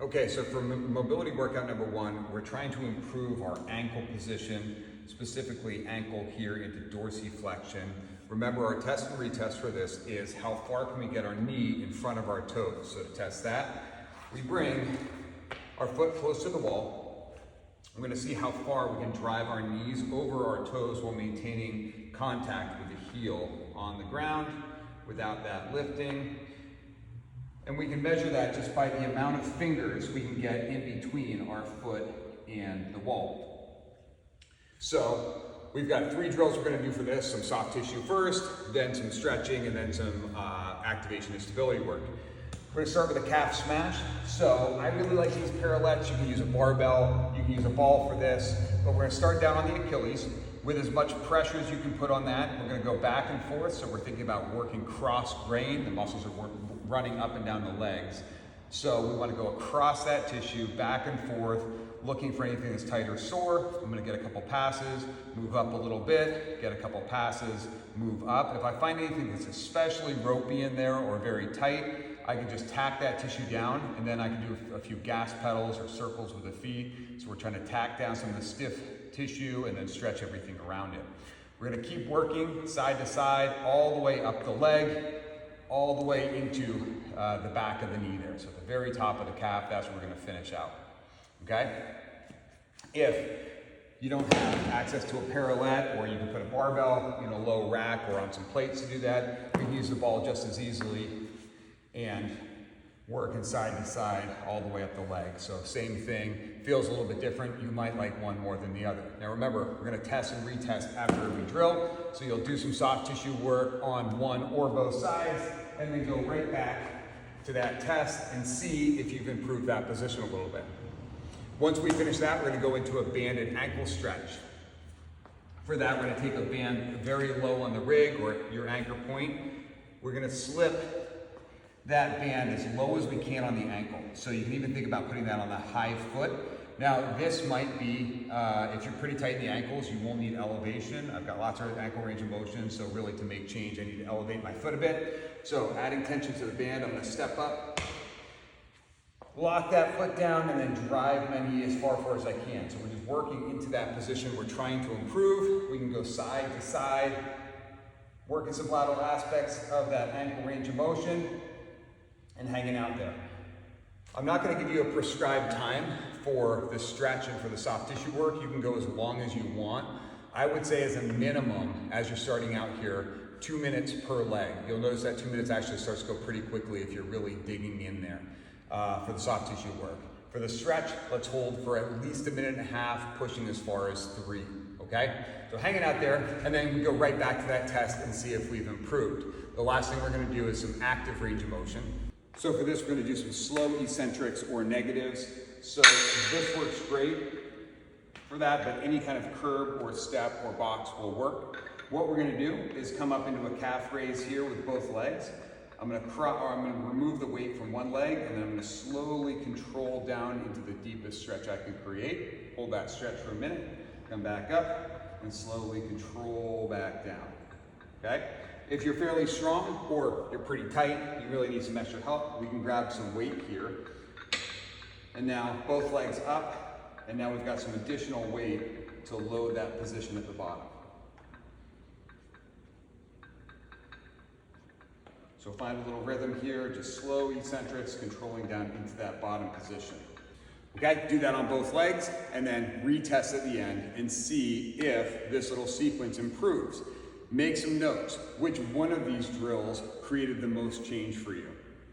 Okay, so for mobility workout number one, we're trying to improve our ankle position, specifically ankle here into dorsiflexion. Remember, our test and retest for this is how far can we get our knee in front of our toes. So to test that, we bring our foot close to the wall. We're gonna see how far we can drive our knees over our toes while maintaining contact with the heel on the ground without that lifting. And we can measure that just by the amount of fingers we can get in between our foot and the wall. So we've got 3 drills we're going to do for this: some soft tissue first, then some stretching, and then some activation and stability work. We're going to start with a calf smash. So I really like these parallettes. You can use a barbell, you can use a ball for this, but we're going to start down on the Achilles with as much pressure as you can put on that. We're going to go back and forth, so we're thinking about working cross grain. The muscles are running up and down the legs. So we want to go across that tissue, back and forth, looking for anything that's tight or sore. I'm going to get a couple passes, move up a little bit, get a couple passes, move up. If I find anything that's especially ropey in there or very tight, I can just tack that tissue down, and then I can do a few gas pedals or circles with the feet. So we're trying to tack down some of the stiff tissue and then stretch everything around it. We're going to keep working side to side, all the way up the leg, all the way into the back of the knee there. So at the very top of the calf, that's where we're going to finish out. Okay? If you don't have access to a parallette, or you can put a barbell in a low rack or on some plates to do that, we can use the ball just as easily and working side to side all the way up the leg. So same thing, feels a little bit different. You might like one more than the other. Now remember, we're gonna test and retest after every drill. So you'll do some soft tissue work on one or both sides, and then go right back to that test and see if you've improved that position a little bit. Once we finish that, we're gonna go into a banded ankle stretch. For that, we're gonna take a band very low on the rig or your anchor point. We're gonna slip that band as low as we can on the ankle. So you can even think about putting that on the high foot. Now this might be, if you're pretty tight in the ankles, you won't need elevation. I've got lots of ankle range of motion, so really to make change, I need to elevate my foot a bit. So adding tension to the band, I'm gonna step up, lock that foot down, and then drive my knee as far as I can. So we're just working into that position we're trying to improve. We can go side to side, working some lateral aspects of that ankle range of motion, and hanging out there. I'm not going to give you a prescribed time for the stretch and for the soft tissue work. You can go as long as you want. I would say as a minimum, as you're starting out here, 2 minutes per leg. You'll notice that 2 minutes actually starts to go pretty quickly if you're really digging in there for the soft tissue work. For the stretch, let's hold for at least 1.5 minutes, pushing as far as 3, okay? So hanging out there, and then we go right back to that test and see if we've improved. The last thing we're going to do is some active range of motion. So for this, we're going to do some slow eccentrics or negatives. So this works great for that, but any kind of curb or step or box will work. What we're going to do is come up into a calf raise here with both legs. I'm going to remove the weight from one leg, and then I'm going to slowly control down into the deepest stretch I can create. Hold that stretch for a minute, come back up, and slowly control back down. Okay? If you're fairly strong or you're pretty tight, you really need some extra help, we can grab some weight here. And now both legs up, and now we've got some additional weight to load that position at the bottom. So find a little rhythm here, just slow eccentrics, controlling down into that bottom position. Okay, do that on both legs, and then retest at the end and see if this little sequence improves. Make some notes. Which one of these drills created the most change for you?